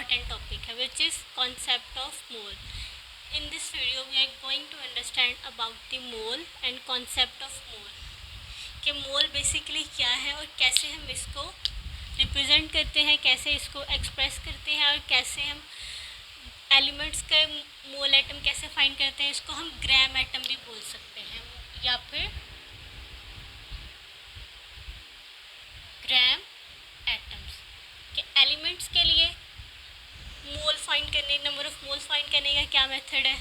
important topic है which is concept of mole. In this video we are going to understand about the mole and concept of mole. कि mole basically क्या है और कैसे हम इसको रिप्रेजेंट करते हैं, कैसे इसको एक्सप्रेस करते हैं और कैसे हम एलिमेंट्स के मोल एटम कैसे फाइंड करते हैं. इसको हम ग्राम एटम भी बोल सकते हैं या फिर ग्राम एटम्स. के एलिमेंट्स के लिए मोल फाइंड करने, नंबर ऑफ मोल्स फाइंड करने का क्या मेथड है.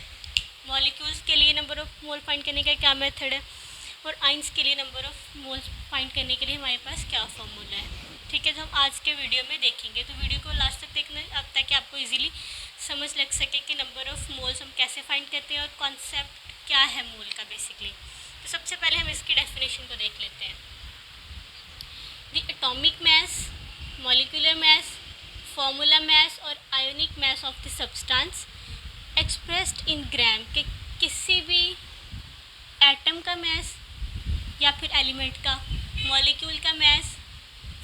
मॉलिक्यूल्स के लिए नंबर ऑफ मोल फाइंड करने का क्या मेथड है. और आइंस के लिए नंबर ऑफ मोल्स फाइंड करने के लिए हमारे पास क्या फॉर्मूला है. ठीक है, तो हम आज के वीडियो में देखेंगे. तो वीडियो को लास्ट तक देखना अब ताकि आपको इजीली समझ लग सके कि नंबर ऑफ मोल्स हम कैसे फाइंड करते हैं और कॉन्सेप्ट क्या है मोल का बेसिकली. तो सबसे पहले हम इसकी डेफिनेशन को देख लेते हैं. The atomic mass, molecular mass, formula mass और ionic mass of the substance expressed in gram. के किसी भी एटम का मास या फिर एलिमेंट का, मॉलिक्यूल का मास,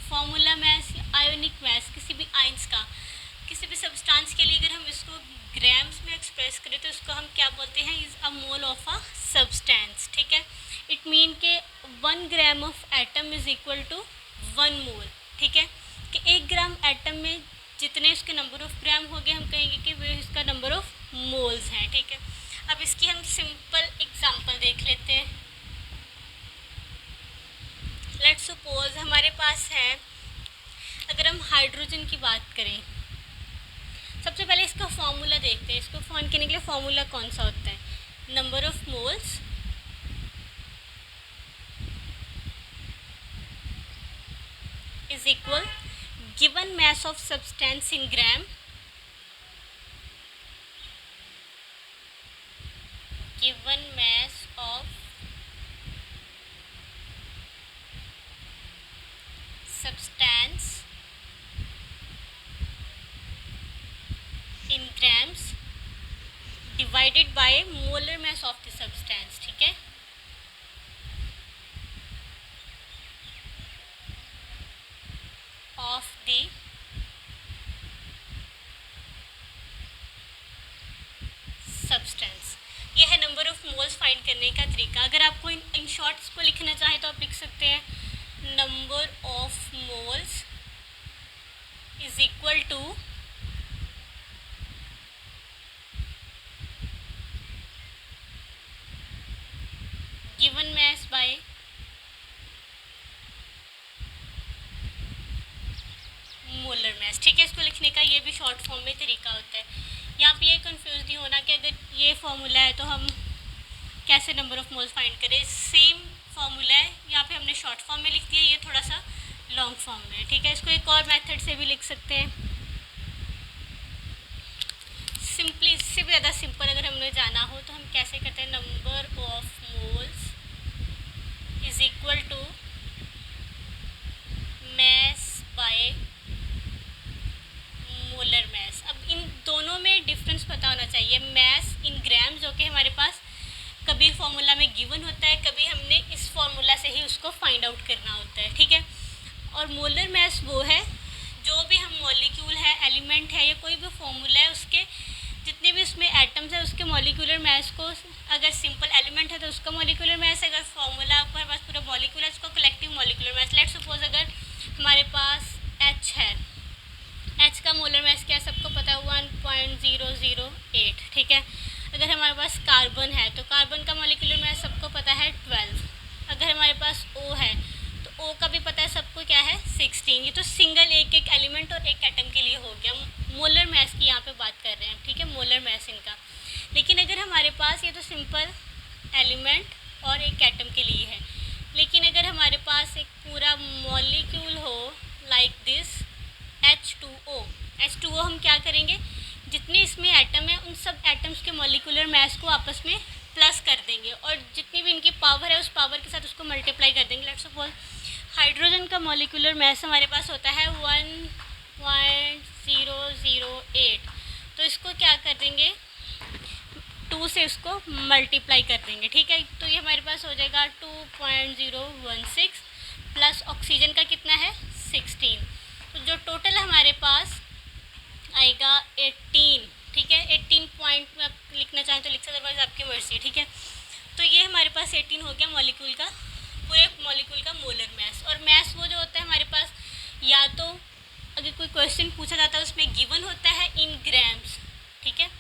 फॉर्मूला मास या आयोनिक मास किसी भी आइंस का, किसी भी सब्सटेंस के लिए अगर हम इसको ग्राम्स में एक्सप्रेस करें तो इसको हम क्या बोलते हैं, is a mole of a substance. ठीक है, इट मीन के 1 gram of atom is equal to 1 mole. ठीक है, कि 1 ग्राम एटम में जितने इसके नंबर ऑफ ग्राम हो गए हम कहेंगे कि वो इसका नंबर ऑफ मोल्स हैं. ठीक है, अब इसकी हम सिंपल एग्जांपल देख लेते हैं. लेट्स सपोज हमारे पास है, अगर हम हाइड्रोजन की बात करें, सबसे पहले इसका फॉर्मूला देखते हैं. इसको फाइंड करने के लिए फॉर्मूला कौन सा होता है, number of moles is equal given mass of substance in gram, given mass of substance in grams divided by molar mass of the substance. ठीक है, of the substance. ये है नंबर ऑफ मोल्स फाइंड करने का तरीका. अगर आपको in shorts को लिखना चाहे तो आप लिख सकते हैं number of moles is equal to given mass by molar mass. ठीक है, इसको लिखने का ये भी शॉर्ट फॉर्म में तरीका होता है. यहाँ पे ये कंफ्यूज नहीं होना कि अगर ये फॉर्मूला है तो हम कैसे नंबर ऑफ मोल्स फाइंड करें. सेम फॉर्मूला है, यहाँ पे हमने शॉर्ट फॉर्म में लिख दिया, ये थोड़ा सा लॉन्ग फॉर्म में. ठीक है, इसको एक और मेथड से भी लिख सकते हैं. सिंपली इससे भी ज़्यादा सिंपल अगर हमने जाना हो तो हम कैसे करते हैं, number of moles is equal to mass by molar mass. अब इन दोनों में डिफरेंस पता होना चाहिए. मैस इन ग्राम जो कि हमारे पास कभी फॉर्मूला में गिवन होता है, कभी हमने इस फॉर्मूला से ही उसको फाइंड आउट करना होता है. ठीक है, और मोलर मास वो है जो भी हम मॉलिक्यूल है, एलिमेंट है या कोई भी फॉर्मूला है, उसके जितने भी उसमें एटम्स है उसके मॉलिक्यूलर मास को, अगर सिंपल एलिमेंट है तो उसका मॉलिक्यूलर मास, अगर फॉर्मूला हमारे पास पूरा मॉलिक्यूल है उसको collective molecular mass. Let's suppose अगर हमारे पास H है, H का मोलर मास क्या है सबको पता है, 1.008. ठीक है, अगर हमारे पास कार्बन है तो कार्बन का मॉलिक्यूलर मास सबको पता है 12. अगर हमारे पास O है तो O का भी पता है सबको क्या है, 16. ये तो सिंगल एक एक एलिमेंट और एक एटम के लिए हो गया. मोलर मास की यहाँ पे बात कर रहे हैं. ठीक है, मोलर मास इनका. लेकिन अगर हमारे पास, ये तो सिंपल एलिमेंट और एक एटम के लिए है, लेकिन अगर हमारे पास एक पूरा मॉलिक्यूल हो लाइक दिस H2O हम क्या करेंगे, जितने इसमें एटम है उन सब एटम्स के मॉलिक्यूलर मास को आपस में प्लस कर देंगे और जितनी भी इनकी पावर है उस पावर के साथ उसको मल्टीप्लाई कर देंगे. लेट्स सपोज हाइड्रोजन का मॉलिक्यूलर मास हमारे पास होता है 1.008. तो इसको क्या कर देंगे, 2 से उसको मल्टीप्लाई कर देंगे. ठीक है, तो ये हमारे पास हो जाएगा 2.016 प्लस ऑक्सीजन का कितना है, 16. तो जो टोटल हमारे पास आएगा 18, ठीक है। 18 पॉइंट में आप लिखना चाहें तो लिख सकते, अदरवाइज आपकी मर्जी है, ठीक है। तो ये हमारे पास 18 हो गया मॉलिक्यूल का, पूरे मॉलिक्यूल का मोलर मास। और मास वो जो होता है हमारे पास, या तो अगर कोई क्वेश्चन पूछा जाता है उसमें गिवन होता है इन ग्राम्स, ठीक है।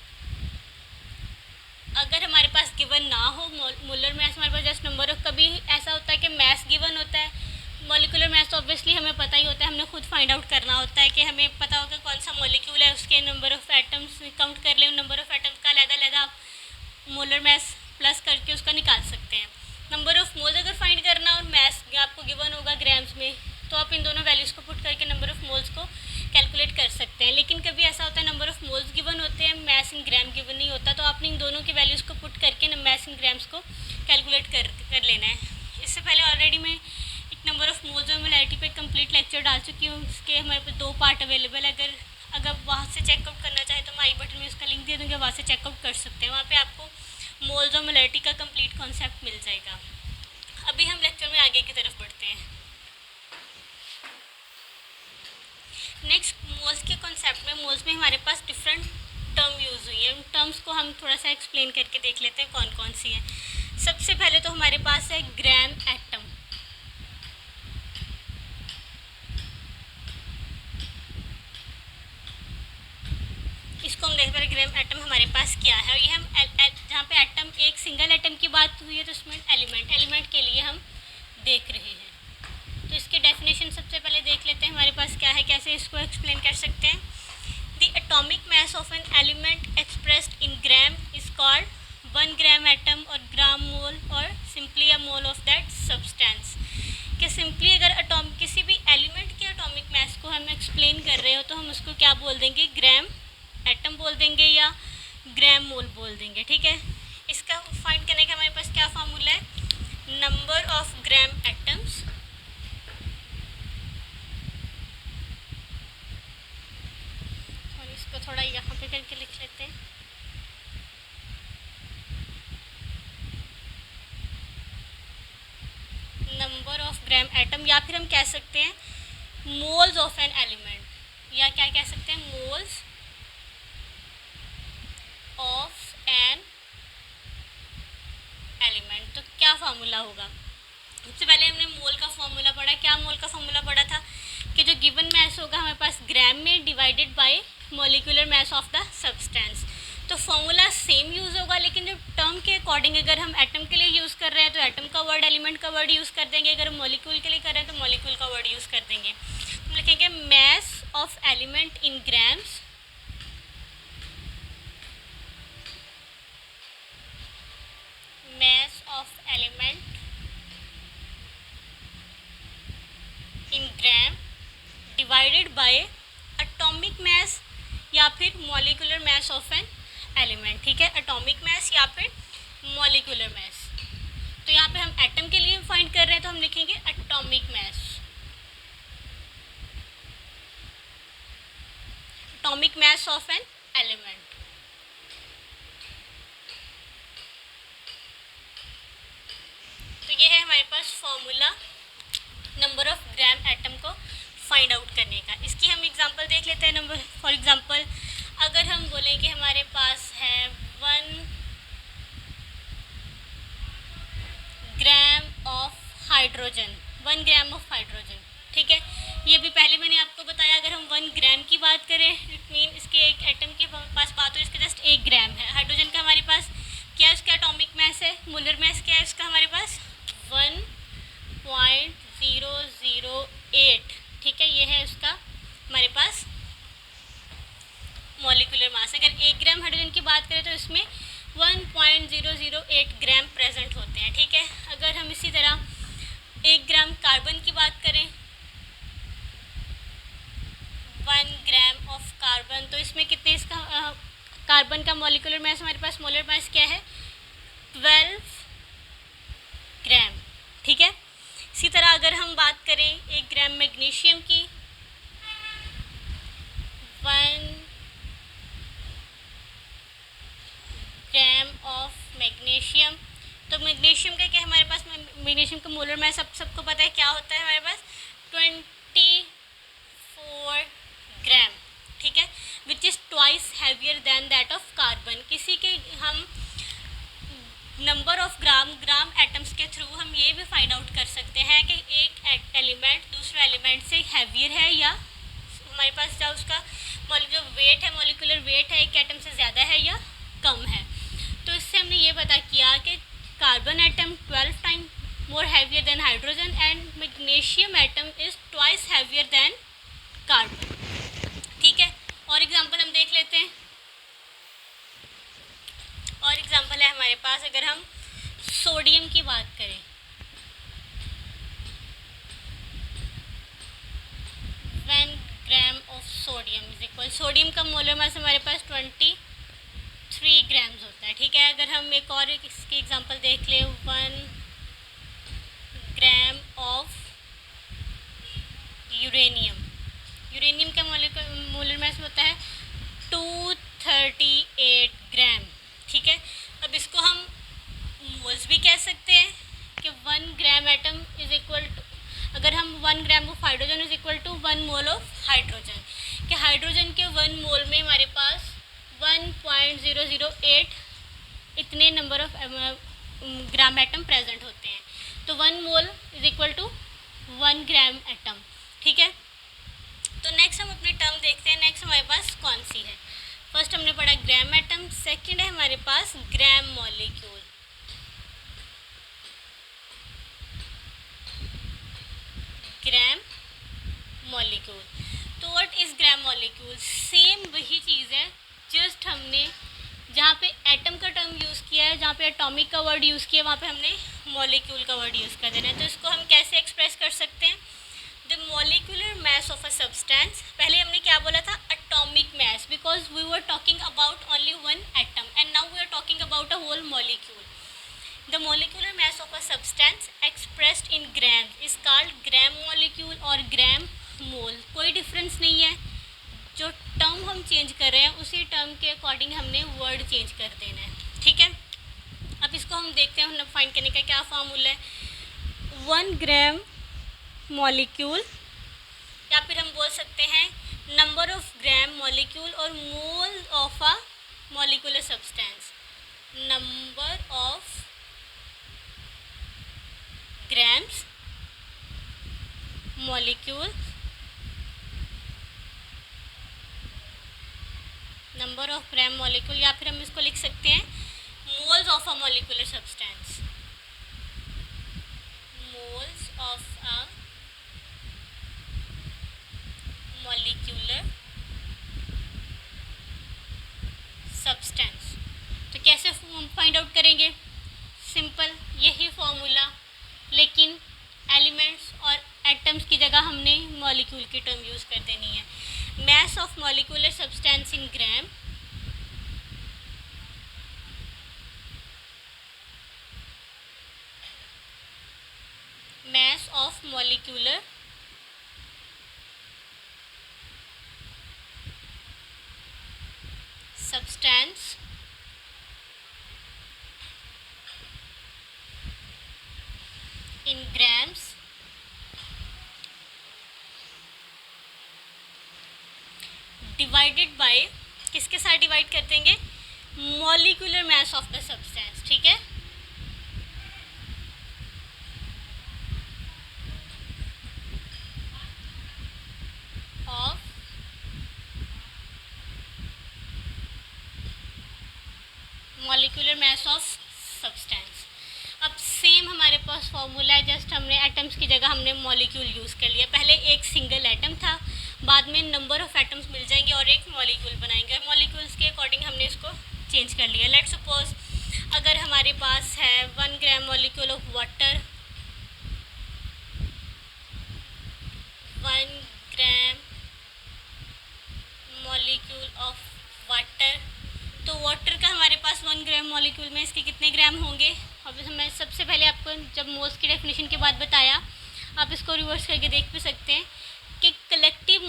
अगर हमारे पास गिवन ना हो मोलर मास, हमारे पास जस्ट नंबर ऑफ, कभी ऐसा होता है कि मास गिवन होता है, मॉलिक्यूलर मास तो ऑब्वियसली हमें पता ही होता है, हमने खुद फाइंड आउट करना होता है कि हमें पता होगा कौन सा मॉलिक्यूल है, उसके नंबर ऑफ एटम्स काउंट कर ले, नंबर ऑफ एटम्स का अलग-अलग आप मोलर मास प्लस करके उसका निकाल सकते हैं। नंबर ऑफ मोल्स अगर फाइंड करना और मास आपको गिवन होगा ग्राम्स में, तो आप इन दोनों वैल्यूज़ को पुट करके नंबर ऑफ मोल्स को कैलकुलेट कर सकते हैं। लेकिन कभी ऐसा होता है नंबर ऑफ मोल्स गिवन होते हैं, मास इन ग्राम गिवन नहीं होता, तो आपने इन दोनों की वैल्यूज़ को पुट करके मास इन ग्राम्स को कैलकुलेट कर लेना है। इससे पहले ऑलरेडी मैं एक नंबर ऑफ मोल्स और मोलैरिटी पे कंप्लीट लेक्चर डाल चुकी हूँ, उसके हमारे पास 2 पार्ट अवेलेबल है। अगर वहाँ से चेकआउट करना चाहे तो मैं आई बटन में उसका लिंक दे दूँगी, वहाँ से चेकआउट कर सकते हैं। वहाँ पे आपको मोल्स और मोलैरिटी का कंप्लीट कॉन्सेप्ट मिल जाएगा। अभी हम लेक्चर में आगे की तरफ बढ़ते हैं। नेक्स्ट मोल्स के कॉन्सेप्ट में, मोल्स में हमारे पास डिफरेंट टर्म यूज़ हुई है। उन टर्म्स को हम थोड़ा सा एक्सप्लेन करके देख लेते हैं कौन कौन सी हैं। सबसे पहले तो हमारे पास है ग्राम एटम। इसको हम देखते हैं ग्राम एटम हमारे पास क्या है। और ये हम जहाँ पे एटम, एक सिंगल एटम की बात हुई है तो उसमें एलिमेंट के लिए हम देख रहे हैं। तो इसके डेफिनेशन सबसे पहले देख लेते हैं हमारे पास क्या है, कैसे इसको एक्सप्लेन कर सकते हैं। The atomic mass of an element expressed in gram is called 1 gram atom और ग्राम मोल और simply a mole of that substance. कि सिंपली अगर किसी भी एलिमेंट के एटॉमिक मास को हम एक्सप्लेन कर रहे हो तो हम उसको क्या बोल देंगे, ग्राम एटम बोल देंगे या ग्राम मोल बोल देंगे, ठीक है। इसका फाइंड करने का हमारे पास क्या फार्मूला है, नंबर ऑफ ग्राम एटम्स तो थोड़ा यहाँ पे करके लिख लेते हैं, नंबर ऑफ ग्राम एटम, या फिर हम कह सकते हैं मोल्स ऑफ एन एलिमेंट, या क्या कह सकते हैं, मोल्स ऑफ एन एलिमेंट। तो क्या फार्मूला होगा, सबसे पहले हमने मोल का फार्मूला पढ़ा। क्या मोल का फार्मूला पढ़ा था कि जो गिवन मास होगा हमारे पास ग्राम में divided by molecular mass of the substance. तो फॉर्मूला सेम यूज़ होगा, लेकिन जो टर्म के अकॉर्डिंग अगर हम एटम के लिए यूज़ कर रहे हैं तो एटम का वर्ड, एलिमेंट का वर्ड यूज़ कर देंगे। अगर मॉलिक्यूल के लिए कर रहे हैं तो मॉलिक्यूल का वर्ड यूज़ कर देंगे। हम लिखेंगे mass of element in grams mass of element in gram divided by atomic mass या फिर molecular mass of an element, ठीक है। atomic mass या फिर molecular mass। तो यहाँ पे हम एटम के लिए फाइंड कर रहे हैं तो हम लिखेंगे atomic mass, atomic mass of an element। तो ये है हमारे पास formula number of gram atom को फाइंड आउट करने का। इसकी हम एग्जांपल देख लेते हैं। नंबर फॉर एग्जांपल अगर हम बोलें कि हमारे पास है 1 gram of hydrogen, 1 gram of hydrogen, ठीक है। ये भी पहले मैंने आपको बताया, अगर हम 1 ग्राम की बात करें इट मीन इसके एक एटम के पास बात हो, इसका जस्ट 1 ग्राम है। हाइड्रोजन का हमारे पास क्या है, इसका एटॉमिक मास है, मोलर मास क्या है इसका हमारे पास 1.008, ठीक है। ये है उसका हमारे पास मॉलिक्यूलर मास। अगर 1 ग्राम हाइड्रोजन की बात करें तो इसमें 1.008 ग्राम प्रेजेंट होते हैं, ठीक है। अगर हम इसी तरह 1 ग्राम कार्बन की बात करें, 1 ग्राम ऑफ कार्बन, तो इसमें कितने इसका कार्बन का मॉलिक्यूलर मास हमारे पास, मोलर मास क्या है 12 ग्राम, ठीक है। इसी तरह अगर हम बात करें 1 ग्राम मैग्नीशियम की, 1 ग्राम ऑफ मैग्नीशियम, तो मैग्नीशियम का क्या हमारे पास, मैग्नीशियम का मोलर मास सबको पता है क्या होता है हमारे पास 24 ग्राम, ठीक है। Which then that of carbon. किसी के हम नंबर ऑफ ग्राम एटम्स के थ्रू हम ये भी फाइंड आउट कर सकते हैं कि एक एलिमेंट दूसरे एलिमेंट से हैवियर है या हमारे पास क्या उसका जो वेट है, मॉलिक्यूलर वेट है, एक एटम से ज़्यादा है या कम है। तो इससे हमने ये पता किया कि carbon atom 12 time more heavier than hydrogen and magnesium atom is twice heavier than carbon. ठीक है, और एग्जांपल हम देख लेते हैं। और एग्जांपल है हमारे पास, अगर हम सोडियम की बात करें, 1 gram of sodium is equal, sodium का मोलर मास हमारे पास 23 ग्राम्स होता है। ठीक है, अगर हम एक और इसकी एग्जांपल देख लें, 1 ग्राम ऑफ यूरेनियम, यूरेनियम का मोलर मास होता है 238 ग्राम। ठीक है, अब इसको हम मोल्स भी कह सकते हैं कि 1 gram atom is equal to, अगर हम 1 gram of hydrogen is equal to 1 mole of hydrogen, कि हाइड्रोजन के 1 मोल में हमारे पास 1.008 इतने number of gram atom present होते हैं। तो 1 mole is equal to 1 gram atom. ठीक है, तो नेक्स्ट हम अपनी टर्म देखते हैं। नेक्स्ट हमारे पास कौन सी है? फर्स्ट हमने पढ़ा ग्राम एटम, सेकंड है हमारे पास ग्राम मॉलिक्यूल। ग्राम मॉलिक्यूल, तो what is gram molecule? Same वही चीज़ है, जस्ट हमने जहाँ पे एटम का टर्म यूज़ किया है, जहाँ पे एटॉमिक का वर्ड यूज़ किया है, वहाँ पे हमने मॉलिक्यूल का वर्ड यूज़ कर देना है। तो इसको हम कैसे एक्सप्रेस कर सकते हैं? The molecular mass of a substance, पहले हमने क्या बोला था? Atomic mass, because we were talking about only one atom and now we are talking about a whole molecule. The molecular mass of a substance expressed in gram is called gram molecule और gram मोल। कोई difference नहीं है, जो term हम change कर रहे हैं उसी टर्म के अकॉर्डिंग हमने वर्ड चेंज कर देना है। ठीक है, अब इसको हम देखते हैं, हम फाइंड करने का क्या फार्मूला है। 1 ग्राम मॉलिक्यूल, या फिर हम बोल सकते हैं नंबर ऑफ ग्राम मॉलिक्यूल और मोल of a molecular substance, number of grams molecule, number of gram molecule, या फिर हम इसको लिख सकते हैं moles of a molecular substance, moles of a molecular substance. तो कैसे हम फाइंड आउट करेंगे? सिंपल, यही फॉर्मूला, लेकिन एलिमेंट्स और एटम्स की जगह हमने मॉलिक्यूल की टर्म यूज़ कर देनी है। mass of molecular substance in gram, mass of molecular substance in grams divided by, किसके साथ डिवाइड कर देंगे? Molecular mass of the substance. ठीक है, of molecular mass of substance. अब सेम हमारे पास फॉर्मूला है, जस्ट हमने एटम्स की जगह हमने मॉलिक्यूल यूज़ कर लिया। पहले एक सिंगल एटम था, बाद में नंबर ऑफ एटम्स मिल जाएंगे और एक मॉलिक्यूल बनाएंगे, और मॉलिक्यूल्स के अकॉर्डिंग हमने इसको चेंज कर लिया। लेट्स सपोज अगर हमारे पास है 1 gram molecule of water, 1 gram molecule of water, तो वाटर का हमारे पास 1 ग्राम मॉलिक्यूल में इसके कितने ग्राम होंगे? अब मैं सबसे पहले आपको जब मोल्स की डेफिनेशन के बाद बताया, आप इसको रिवर्स करके देख भी सकते हैं कि कलेक्टिव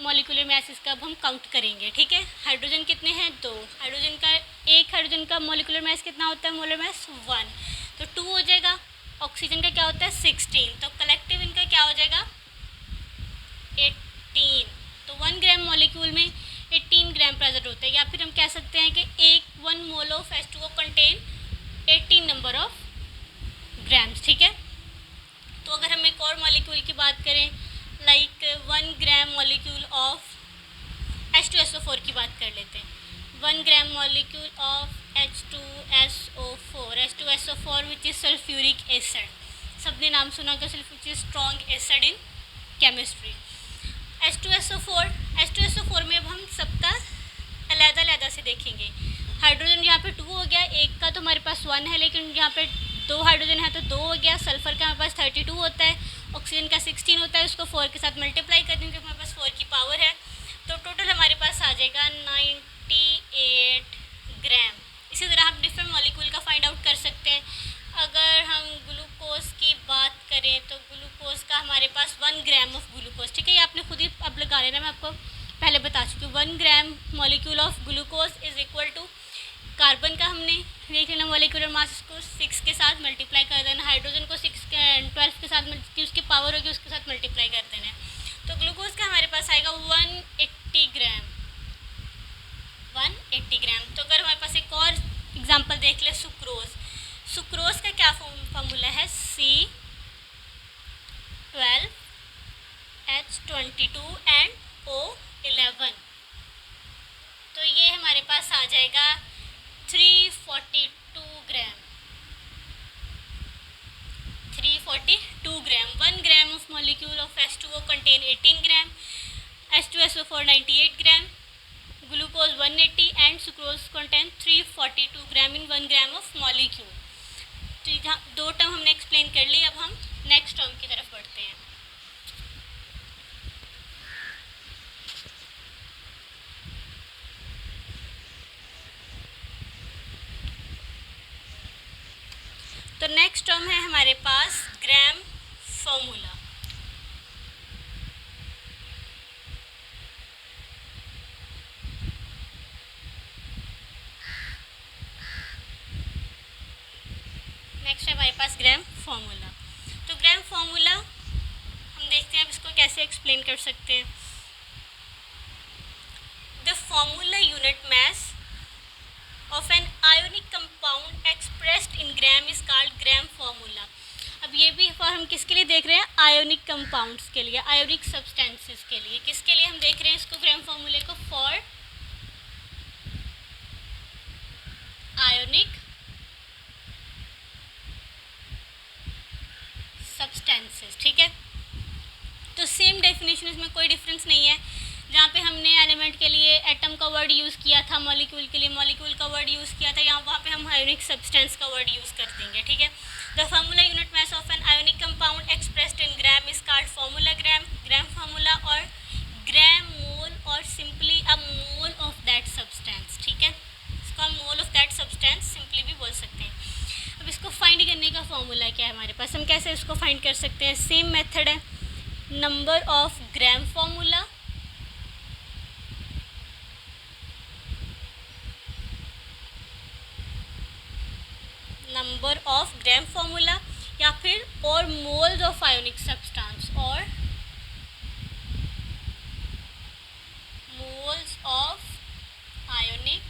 मॉलिक्यूलर मासेस का अब हम काउंट करेंगे। ठीक है, हाइड्रोजन कितने हैं? 2। हाइड्रोजन का एक हाइड्रोजन का मॉलिक्यूलर मास कितना होता है? मोलर मास 1, तो 2 हो जाएगा। ऑक्सीजन का क्या होता है? 16, तो कलेक्टिव इनका क्या हो जाएगा? 18। तो 1 ग्राम मॉलिक्यूल में 18 ग्राम प्रेजेंट होता है, या फिर हम कह सकते हैं कि 1 mole of H2O contain 18 number of grams. ठीक है, तो अगर हम एक और मॉलिक्यूल की बात करें, like 1 gram molecule of H2SO4 की बात कर लेते हैं। 1 gram molecule of H2SO4 which is sulphuric acid. सबने नाम सुना होगा, which is strong acid in chemistry. H2SO4 में अब हम सबका अलग-अलग से देखेंगे। हाइड्रोजन यहाँ पे 2 हो गया, एक का तो हमारे पास 1 है, लेकिन यहाँ पे 2 हाइड्रोजन है तो 2 हो गया। सल्फर का हमारे पास 32 होता है, ऑक्सीजन का 16 होता है, उसको 4 के साथ मल्टीप्लाई कर देंगे, हमारे पास 4 की पावर है, तो टोटल हमारे पास आ जाएगा 98 ग्राम। इसी तरह हम डिफरेंट मॉलिक्यूल का फाइंड आउट कर सकते हैं। अगर हम ग्लूकोज की बात करें तो ग्लूकोज का हमारे पास 1 ग्राम ऑफ ग्लूकोज, ठीक है, ये आपने खुद ही अब लगा लेना, मैं आपको पहले बता चुकी हूँ। 1 gram molecule of glucose is equal to, carbon का हमने देख लेना मॉलिक्यूलर मास को 6 के साथ मल्टीप्लाई कर देना, हाइड्रोजन को 12 के साथ उसकी पावर होगी उसके साथ मल्टीप्लाई कर देना है, तो ग्लूकोज का हमारे पास आएगा 180 ग्राम। 180 ग्राम। तो अगर हमारे पास एक और एग्जांपल देख ले, सुक्रोज का क्या फॉर्मूला है, C12H22 एंड O11, तो ये हमारे पास आ जाएगा 342 ग्राम। 342 ग्राम। 1 gram of molecule of H2O contain 18 gram, H2SO4 98 gram, glucose 180 and sucrose contain 342 gram in 1 gram of molecule. तो यहाँ 2 टर्म हमने एक्सप्लेन कर ली, अब हम नेक्स्ट टर्म की तरफ बढ़ते हैं। तो नेक्स्ट टर्म है हमारे पास ग्राम फॉर्मूला। नेक्स्ट है हमारे पास ग्राम फॉर्मूला। तो ग्राम फॉर्मूला हम देखते हैं अब इसको कैसे एक्सप्लेन कर सकते हैं। The formula unit mass of an ionic compound expressed in gram is called gram formula. अब ये भी हम किसके लिए देख रहे हैं, आयोनिक कंपाउंड्स के लिए, आयोनिक सब्सटेंसेस के लिए। किसके लिए हम देख रहे हैं इसको ग्राम फॉर्मूले को, फॉर आयोनिक सब्सटेंसेस। ठीक है, तो सेम डेफिनेशन, इसमें कोई डिफरेंस नहीं है। जहाँ पे हमने एलिमेंट के लिए एटम का वर्ड यूज़ किया था, मॉलिक्यूल के लिए मॉलिक्यूल का वर्ड यूज़ किया था, यहाँ वहाँ पे हम आयोनिक सब्सटेंस का वर्ड यूज़ कर देंगे। ठीक है, the formula unit mass of an ionic compound expressed in gram is called formula gram. Gram formula और ग्राम मोल और simply a mole of that substance. ठीक है, इसको हम mole of that substance simply भी बोल सकते हैं। अब इसको फाइंड करने का फॉर्मूला क्या है हमारे पास, हम कैसे इसको फाइंड कर सकते हैं, सेम मेथड है, number of gram formula number of gram formula या फिर और मोल्स ऑफ आयोनिक सब्सटेंस और मोल्स ऑफ आयोनिक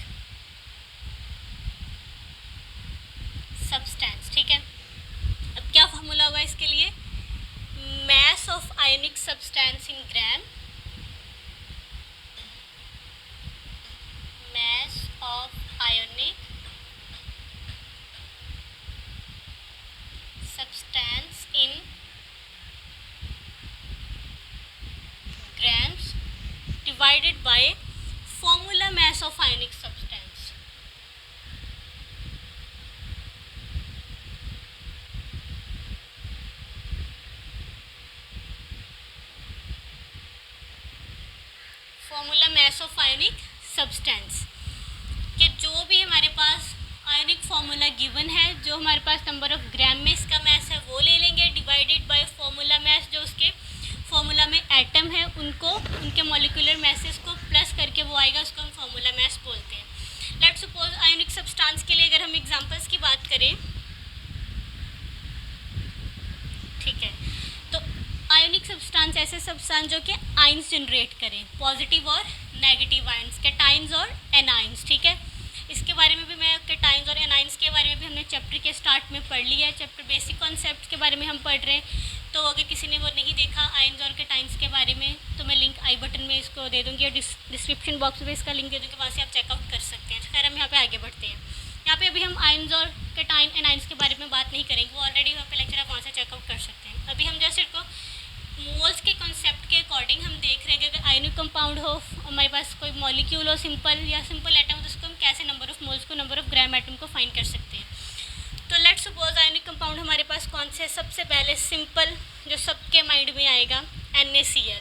सब्सटेंस। ठीक है, अब क्या फॉर्मूला होगा इसके लिए, mass of ionic substance in gram, mass of ionic substance in grams divided by formula mass of ionic substance। Formula mass of ionic substance कि जो भी हमारे पास आयोनिक फार्मूला गिवन है, जो हमारे पास नंबर ऑफ ग्राम में इसका मैस है वो ले लेंगे, डिवाइडेड बाय फार्मूला मैस, जो उसके फार्मूला में एटम है उनको उनके मॉलिक्यूलर मैसेज को प्लस करके वो आएगा, उसको हम फार्मूला मैस बोलते हैं। लेट्स सपोज आयोनिक सब्सटेंस के लिए अगर हम एग्जांपल्स की बात करें, ठीक है, तो आयोनिक सब्सटेंस ऐसे सब्सटेंस इलेक्ट्रॉन जो कि आइंस जनरेट करें, पॉजिटिव और नेगेटिव आइंस, कैटाइंस और एनाइंस। ठीक है, इसके बारे में भी मैं कैटाइंस और एनाइंस के बारे में भी हमने चैप्टर के स्टार्ट में पढ़ लिया है। चैप्टर बेसिक कॉन्सेप्ट के बारे में हम पढ़ रहे हैं, तो अगर किसी ने वो नहीं देखा आइंस और कैटाइंस के बारे में तो मैं लिंक आई बटन में इसको दे दूँगी और डिस्क्रिप्शन बॉक्स में इसका लिंक दे दूँगी, वहाँ से आप चेकआउट कर सकते हैं। खैर हम यहाँ पे आगे बढ़ते हैं। यहाँ पे अभी हम आइंस और कैटाइन एनाइंस के बारे में बात नहीं करेंगे, वो ऑलरेडी वहाँ पे लेक्चर आप वहाँ से चेकआउट कर सकते हैं। अभी हम जैसे को मोल्स के कॉन्सेप्ट के अकॉर्डिंग हम देख रहे हैं कि अगर आयनिक कंपाउंड हो, हमारे पास कोई मॉलिक्यूल हो सिंपल या सिंपल एटम, तो उसको हम कैसे नंबर ऑफ मोल्स को, नंबर ऑफ ग्राम एटम को फाइंड कर सकते हैं। तो लेट्स सपोज आयनिक कंपाउंड हमारे पास कौन से, सबसे पहले सिंपल जो सबके माइंड में आएगा NaCl,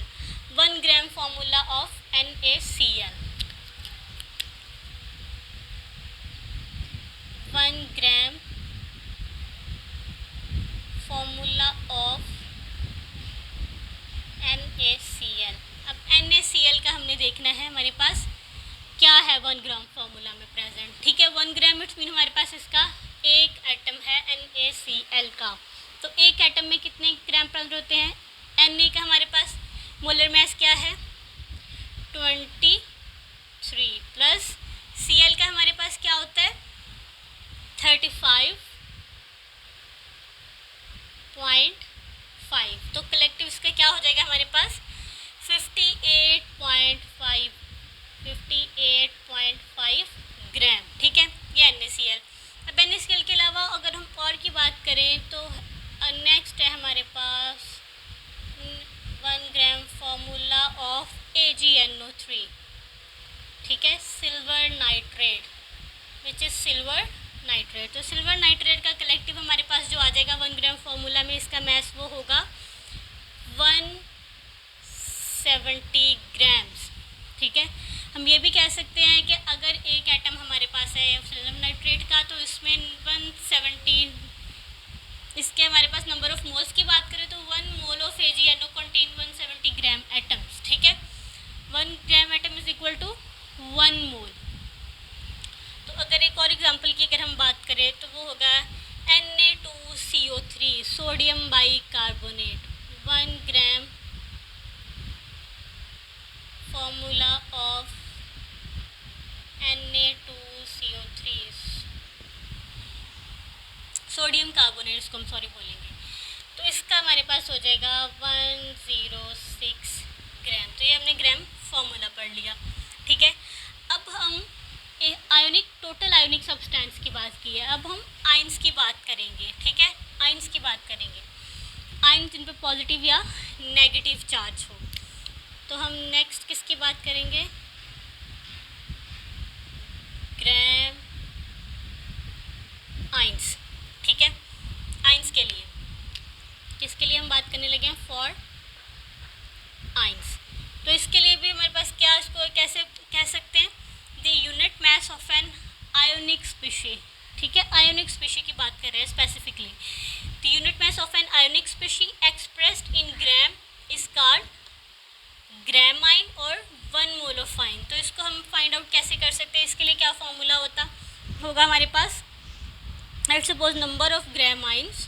1 gram formula of NaCl, 1 gram formula of NaCl। अब NaCl का हमने देखना है हमारे पास क्या है 1 ग्राम फार्मूला में प्रेजेंट। ठीक है, 1 ग्राम इट्स मीन हमारे पास इसका एक एटम है NaCl का। तो एक एटम में कितने ग्राम प्रेजेंट होते हैं? Na का हमारे पास मोलर मास क्या है 23 प्लस Cl का हमारे पास क्या होता है 35.5। तो कलेक्टिव इसका क्या हो जाएगा हमारे पास 58.5 ग्राम। ठीक है, ये NaCl। अब NaCl के अलावा अगर हम और की बात करें तो नेक्स्ट है हमारे पास 1 ग्राम फार्मूला ऑफ AgNO3। ठीक है, silver nitrate, which is silver nitrate. तो सिल्वर नाइट्रेट का कलेक्टिव हमारे पास जो आ जाएगा 1 ग्राम फार्मूला में, इसका मैस वो होगा 170 ग्राम्स। ठीक है, हम ये भी कह सकते हैं कि अगर एक एटम हमारे पास है सिल्वर नाइट्रेट का तो इसमें 170, इसके हमारे पास नंबर ऑफ मोल्स की बात करें तो 1 mole of AgNO contain 170 gram atoms. ठीक है, 1 gram atom is equal to 1 mole. तो अगर एक और एग्जांपल की अगर हम बात करें तो वो होगा Na2CO3, sodium bicarbonate, 1 gram formula of Na2CO3, sodium carbonate इसको हम सॉरी बोलेंगे। तो इसका हमारे पास हो जाएगा 106 ग्राम। तो ये हमने ग्राम फॉर्मूला पढ़ लिया। ठीक है, अब हम आयोनिक, टोटल आयोनिक सब्सटेंस की बात की है, अब हम आइंस की बात करेंगे। ठीक है, आइंस की बात करेंगे, आइंस जिन पे पॉजिटिव या नेगेटिव चार्ज हो। तो हम नेक्स्ट किसकी बात करेंगे, ग्राम आइंस। ठीक है, आइंस के लिए किसके लिए हम बात करने लगे हैं, फॉर आइंस। तो इसके लिए भी हमारे पास क्या, इसको कैसे कह सकते हैं, the unit mass of an ionic species. ठीक है, आयोनिक स्पीशी की बात कर रहे हैं specifically. The unit mass of an ionic species expressed in gram is called gram ion और 1 मोल ऑफ आइन। तो इसको हम फाइंड आउट कैसे कर सकते हैं, इसके लिए क्या फॉर्मूला होगा हमारे पास, let's suppose number of gram ions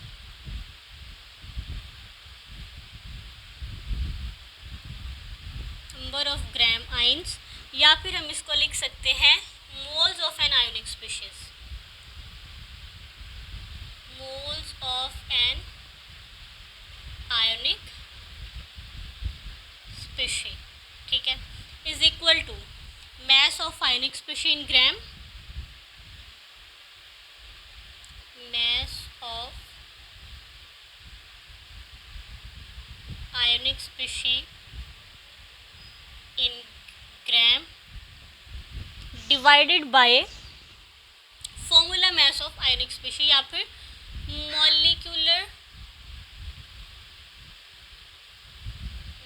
number of gram ions, या फिर हम इसको लिख सकते हैं moles of an ionic species, moles of an ionic species. ठीक है, is equal to mass of ionic species in gram, mass of ionic species in gram divided by formula mass of ionic species या फिर molecular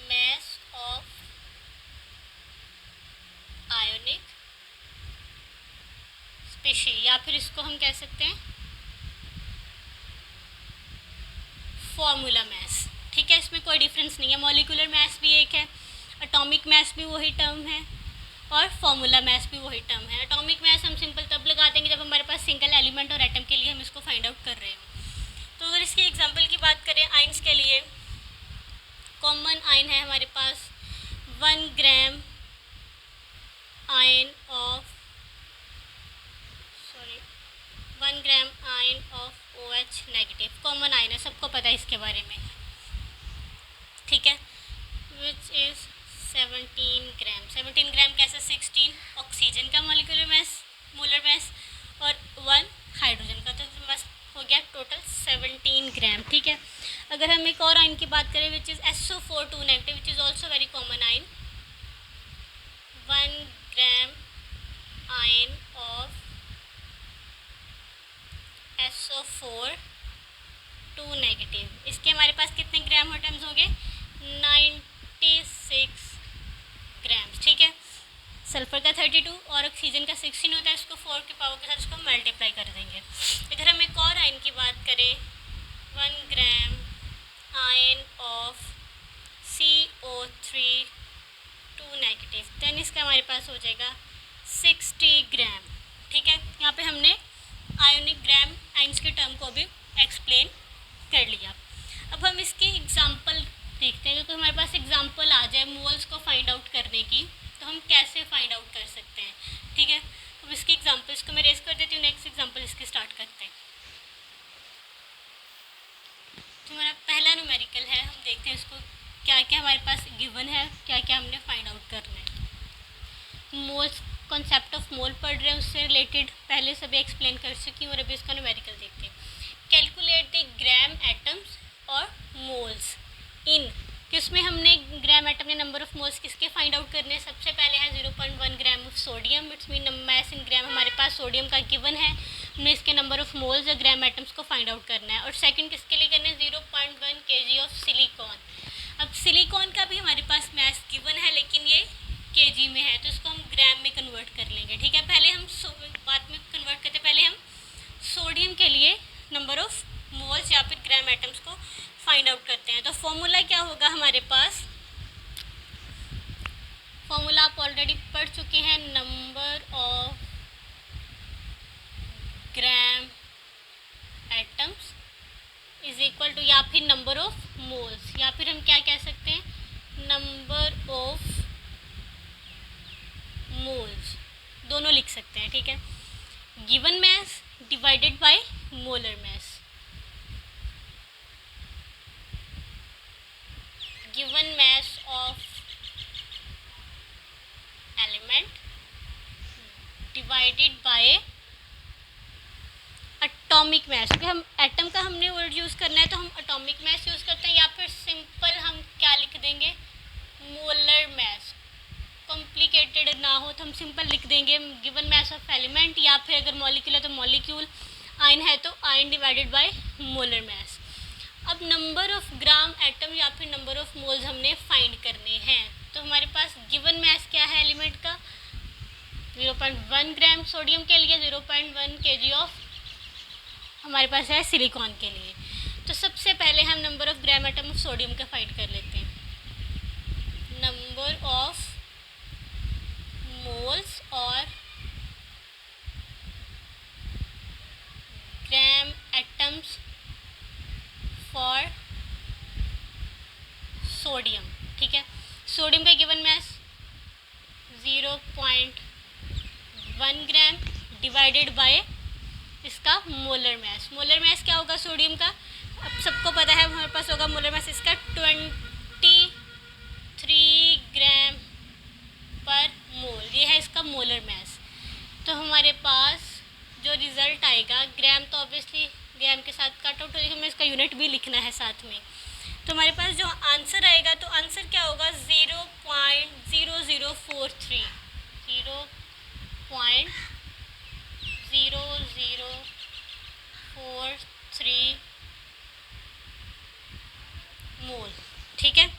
mass of ionic species, या फिर इसको हम कह सकते हैं फॉर्मूला मैस। ठीक है, इसमें कोई डिफरेंस नहीं है, मॉलिक्यूलर मैस भी एक है, एटॉमिक मैस भी वही टर्म है और फॉर्मूला मैस भी वही टर्म है। एटॉमिक मैस हम सिंपल तब लगा देंगे जब हमारे पास सिंगल एलिमेंट और एटम के लिए हम इसको फाइंड आउट कर रहे हो। तो अगर इसकी एग्जांपल की बात करें आइंस के लिए, कॉमन आयन है हमारे पास 1 gram ion of 1 gram ion of OH negative, common ion है, सबको पता है इसके बारे में, ठीक है, विच इज़ 17 ग्राम कैसे 16 ऑक्सीजन का मॉलिक्यूलर मास, मोलर मास, और 1 हाइड्रोजन का, तो बस हो गया टोटल 17 ग्राम, ठीक है। अगर हम एक और आयन की बात करें which is SO4 2 negative, which is also very common ion, 1 gram ion of SO4 2 negative, इसके हमारे पास कितने ग्राम एटम्स होंगे 96 ग्राम्स, ठीक है। सल्फर का 32 और ऑक्सीजन का 16 होता है, इसको 4 की पावर के साथ इसको मल्टीप्लाई कर देंगे। अगर हम एक और आयन की बात करें 1 gram ion of CO3 2 negative, then इसका हमारे पास हो जाएगा 60 ग्राम, ठीक है। यहाँ पे हमने आयोनिक ग्राम आयन्स के टर्म को भी एक्सप्लेन कर लिया। अब हम इसकी एग्जांपल देखते हैं, क्योंकि हमारे पास एग्जांपल आ जाए मोल्स को फाइंड आउट करने की, तो हम कैसे फाइंड आउट कर सकते हैं, ठीक है। अब इसकी एग्जांपल्स को मैं रेज कर देती हूँ, नेक्स्ट एग्जांपल इसकी स्टार्ट करते हैं। तो हमारा पहला न्यूमेरिकल है, हम देखते हैं इसको क्या क्या हमारे पास गिवन है, क्या क्या हमने फाइंड आउट करना है। मोल्स कॉन्सेप्ट ऑफ मोल पढ़ रहे हैं, उससे रिलेटेड पहले सभी एक्सप्लेन कर चुकी हूँ, और अभी इसका न्यूमेरिकल देखते हैं। कैलकुलेट द ग्राम एटम्स और मोल्स इन, किसमें हमने ग्राम एटम या नंबर ऑफ मोल्स किसके फाइंड आउट करने हैं। सबसे पहले है 0.1 gram of sodium, it's mean mass in gram, हमारे पास सोडियम का गिवन है, हमने इसके नंबर ऑफ मोल्स या ग्राम एटम्स को फाइंड आउट करना है। और सेकंड किसके लिए करना है 0.1 kg ऑफ सिलिकॉन। अब सिलिकॉन का भी हमारे पास मैस गिवन है, लेकिन ये kg में है, तो इसको हम ग्राम में कन्वर्ट कर लेंगे, ठीक है। पहले हम बाद में कन्वर्ट करते, पहले हम सोडियम के लिए नंबर ऑफ मोल्स या फिर ग्राम एटम्स को फाइंड आउट करते हैं। तो फॉर्मूला क्या होगा हमारे पास, फॉर्मूला आप ऑलरेडी पढ़ चुके हैं, number of gram atoms is equal to, या फिर नंबर ऑफ मोल्स, या फिर हम क्या कह सकते हैं नंबर ऑफ मोल्स, दोनों लिख सकते हैं, ठीक है। Given mass divided by molar mass, given mass of element divided by atomic mass, क्योंकि हम एटम का हमने वर्ड यूज़ करना है तो हम एटॉमिक मास यूज़ करते हैं, या फिर सिंपल हम क्या लिख देंगे मोलर मास, कॉम्प्लिकेटेड ना हो तो हम सिंपल लिख देंगे गिवन मास ऑफ एलिमेंट, या फिर अगर मॉलिक्यूल है तो मॉलिक्यूल, आयन है तो ion divided by molar mass. अब नंबर ऑफ ग्राम एटम या फिर नंबर ऑफ मोल्स हमने फाइंड करने हैं, तो हमारे पास गिवन मास क्या है एलिमेंट का 0.1 ग्राम सोडियम के लिए, 0.1 kg ऑफ हमारे पास है सिलिकॉन के लिए। तो सबसे पहले हम number of gram atom of sodium का फाइंड कर लेते हैं, नंबर ऑफ मोल्स और ग्राम एटम्स फॉर सोडियम, ठीक है। सोडियम का given mass 0.1 gram divided by इसका मोलर मास, मोलर मास क्या होगा सोडियम का, अब सबको पता है हमारे पास होगा मोलर मास इसका 23 ग्राम पर मोल, ये है इसका मोलर मास। तो हमारे पास जो रिज़ल्ट आएगा, ग्राम तो ऑब्वियसली ग्राम के साथ कट आउट हो जाएगा, हमें इसका यूनिट भी लिखना है साथ में। तो हमारे पास जो आंसर आएगा, तो आंसर क्या होगा 0.0043 मोल, ठीक है।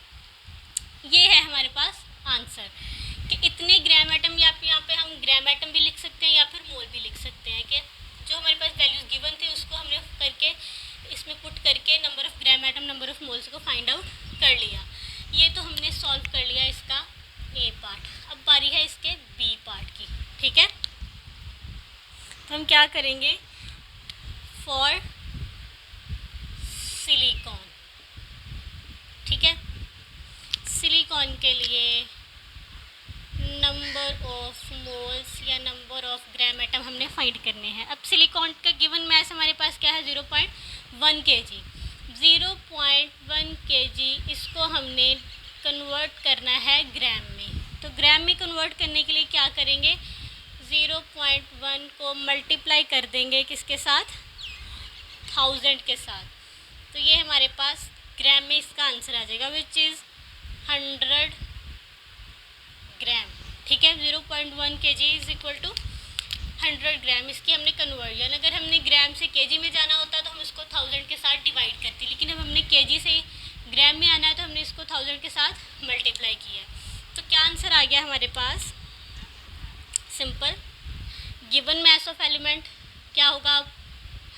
ये है हमारे पास आंसर कि इतने ग्राम एटम, या फिर यहाँ पे हम ग्राम एटम भी लिख सकते हैं या फिर मोल भी लिख सकते हैं, कि जो हमारे पास वैल्यूज़ गिवन थी उसको हमने करके इसमें पुट करके number of gram atom number of moles को फाइंड आउट कर लिया। ये तो हमने सॉल्व कर लिया इसका ए पार्ट, अब बारी है इसके बी पार्ट की, ठीक है। तो हम क्या करेंगे फॉर सिलिकॉन, ठीक है। सिलिकॉन के लिए नंबर ऑफ मोल्स या नंबर ऑफ ग्राम एटम हमने फाइंड करने हैं। अब सिलिकॉन का गिवन मैस हमारे पास क्या है, 0.1 kg। 0.1 kg इसको हमने कन्वर्ट करना है ग्राम में। तो ग्राम में कन्वर्ट करने के लिए क्या करेंगे, 0.1 को मल्टीप्लाई कर देंगे किसके साथ, 1000 के साथ। तो ये हमारे पास ग्राम में इसका आंसर आ जाएगा, विच इज़ 100 ग्राम। ठीक है, 0.1 kg इज इक्वल टू 100 ग्राम। इसकी हमने कन्वर्जन, अगर हमने ग्राम से केजी में जाना होता तो हम इसको 1000 के साथ डिवाइड करते, लेकिन अब हमने केजी से ग्राम में आना है तो हमने इसको 1000 के साथ मल्टीप्लाई किया। तो क्या आंसर आ गया हमारे पास, simple. Given mass of element क्या होगा,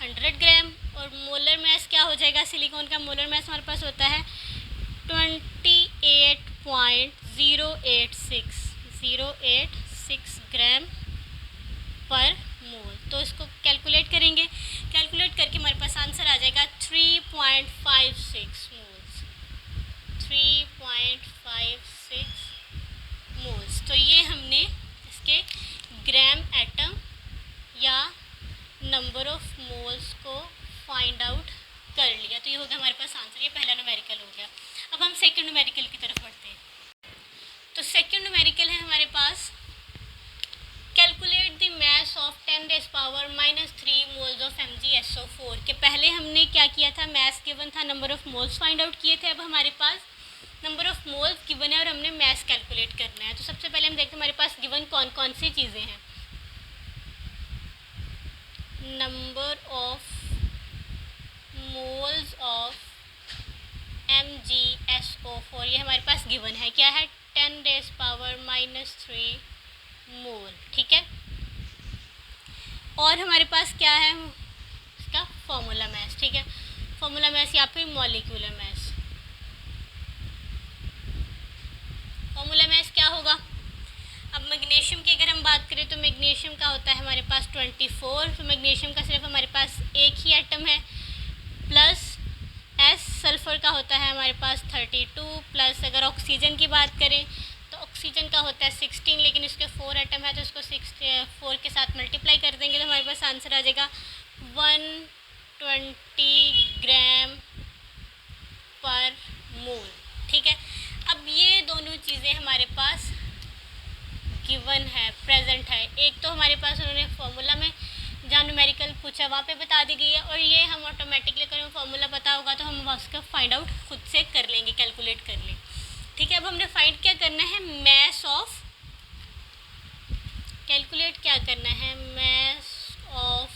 100 ग्राम, और मोलर मैस क्या हो जाएगा, सिलिकॉन का मोलर मैस हमारे पास होता है 28.086 ग्राम पर मोल। तो इसको कैलकुलेट करेंगे, कैलकुलेट करके हमारे पास आंसर आ जाएगा 3.56 मोल्स, 3.56 मोल्स। तो ये हमने इसके ग्राम एटम या नंबर ऑफ मोल्स को फाइंड आउट कर लिया। तो ये हो गया हमारे पास आंसर, ये पहला न्यूमेरिकल हो गया। अब हम सेकंड न्यूमेरिकल की तरफ बढ़ते हैं। तो सेकंड न्यूमेरिकल है हमारे पास, calculate the mass of 10⁻³ moles of MgSO4 के पहले हमने क्या किया था, मैस गिवन था, number of moles find out किए थे। अब हमारे पास नंबर ऑफ मोल्स गिवन है और हमने मैस कैलकुलेट करना है। तो सबसे पहले हम देखते हैं हमारे पास गिवन कौन कौन सी चीज़ें हैं। Number of moles of MgSO4 ये हमारे पास गिवन है, क्या है, 10⁻³ मोल। ठीक है, और हमारे पास क्या है, इसका फॉर्मूला मैस। ठीक है, फॉर्मूला मैस या फिर मॉलिक्यूलर मैस। फॉर्मूला मैस क्या होगा, अब मैग्नीशियम की अगर हम बात करें तो मैग्नीशियम का होता है हमारे पास 24। तो मैग्नीशियम का सिर्फ हमारे पास एक ही एटम है, प्लस S सल्फ़र का होता है हमारे पास 32, प्लस अगर ऑक्सीजन की बात करें तो ऑक्सीजन का होता है 16, लेकिन इसके 4 एटम है तो इसको 4 के साथ मल्टीप्लाई कर देंगे तो हमारे पास आंसर आ जाएगा 120 ग्राम पर मोल। ठीक है, अब ये दोनों चीज़ें हमारे पास गिवन है, प्रेजेंट है। एक तो हमारे पास उन्होंने फॉर्मूला में जहाँ न्यूमेरिकल पूछा वहाँ पे बता दी गई है, और ये हम ऑटोमेटिकली अगर हमें फॉर्मूला पता होगा तो हम उसका फाइंड आउट खुद से कर लेंगे, कैलकुलेट कर लेंगे। ठीक है, अब हमने फाइंड क्या करना है, मैस ऑफ, कैलकुलेट क्या करना है, मैस ऑफ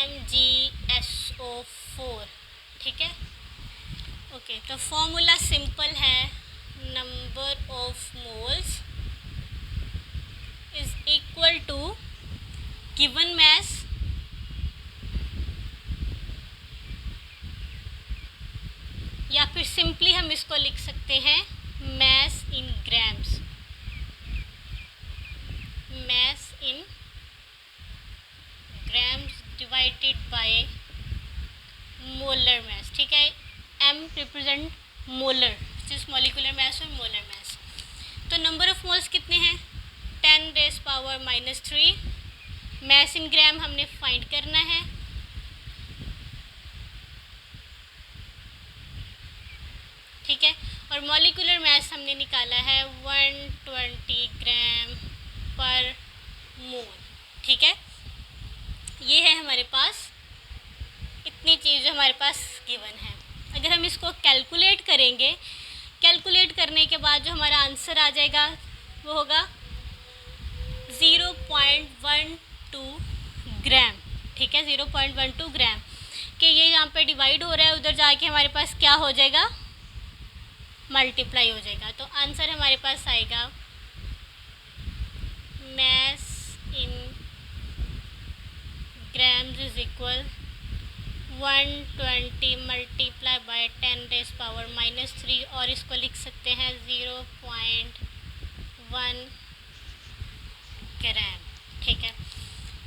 MgSO4। ठीक है, ओके। तो फॉर्मूला सिंपल है, number of moles is equal to given mass या फिर सिंपली हम इसको लिख सकते हैं mass in grams, mass in grams divided by molar mass. ठीक है, M रिप्रेजेंट मोलर, जिस मॉलिक्यूलर मैस और मोलर मैस। तो नंबर ऑफ मोल्स कितने हैं, 10⁻³ मैस इन ग्राम हमने फाइंड करना है। ठीक है, और मॉलिक्यूलर मैस हमने निकाला है 120 ग्राम पर मोल। ठीक है, ये है हमारे पास इतनी चीज़ जो हमारे पास गिवन है। अगर हम इसको कैलकुलेट करेंगे, कैलकुलेट करने के बाद जो हमारा आंसर आ जाएगा वो होगा 0.12 ग्राम। ठीक है, 0.12 ग्राम कि ये यहाँ पे डिवाइड हो रहा है, उधर जाके हमारे पास क्या हो जाएगा, मल्टीप्लाई हो जाएगा। तो आंसर हमारे पास आएगा mass in grams is equal 120 multiply by 10⁻³ और इसको लिख सकते हैं 0.1 ग्राम। ठीक है,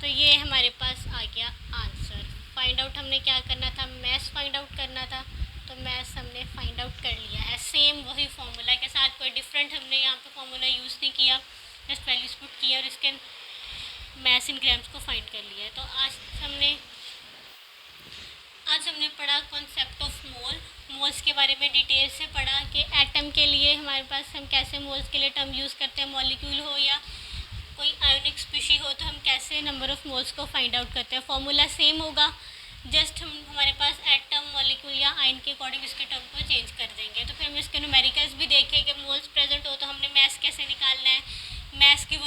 तो ये हमारे पास आ गया आंसर। फाइंड आउट हमने क्या करना था, मैस फाइंड आउट करना था। तो मैथ्स हमने फाइंड आउट कर लिया है, सेम वही फार्मूला के साथ, कोई डिफरेंट हमने यहाँ पे फार्मूला यूज़ नहीं किया, जस्ट वैल्यूज पुट किया और इसके मैथ्स इन ग्राम्स को फाइंड कर लिया है। तो आज हमने पढ़ा कॉन्सेप्ट ऑफ मोल, मोल्स के बारे में डिटेल से पढ़ा कि एटम के लिए हमारे पास हम कैसे मोल्स के लिए टर्म यूज़ करते हैं, मॉलिक्यूल हो या कोई आयोनिक स्पीशी हो तो हम कैसे नंबर ऑफ मोल्स को फाइंड आउट करते हैं। फॉर्मूला सेम होगा, जस्ट हमारे पास एटम, मॉलिक्यूल या आयन के अकॉर्डिंग इसके टर्म को चेंज कर देंगे। तो फिर हम इसके न्यूमेरिकल्स भी देखें कि मोल्स प्रेजेंट हो तो हमने मैथ्स कैसे निकालना है, मैथ्स की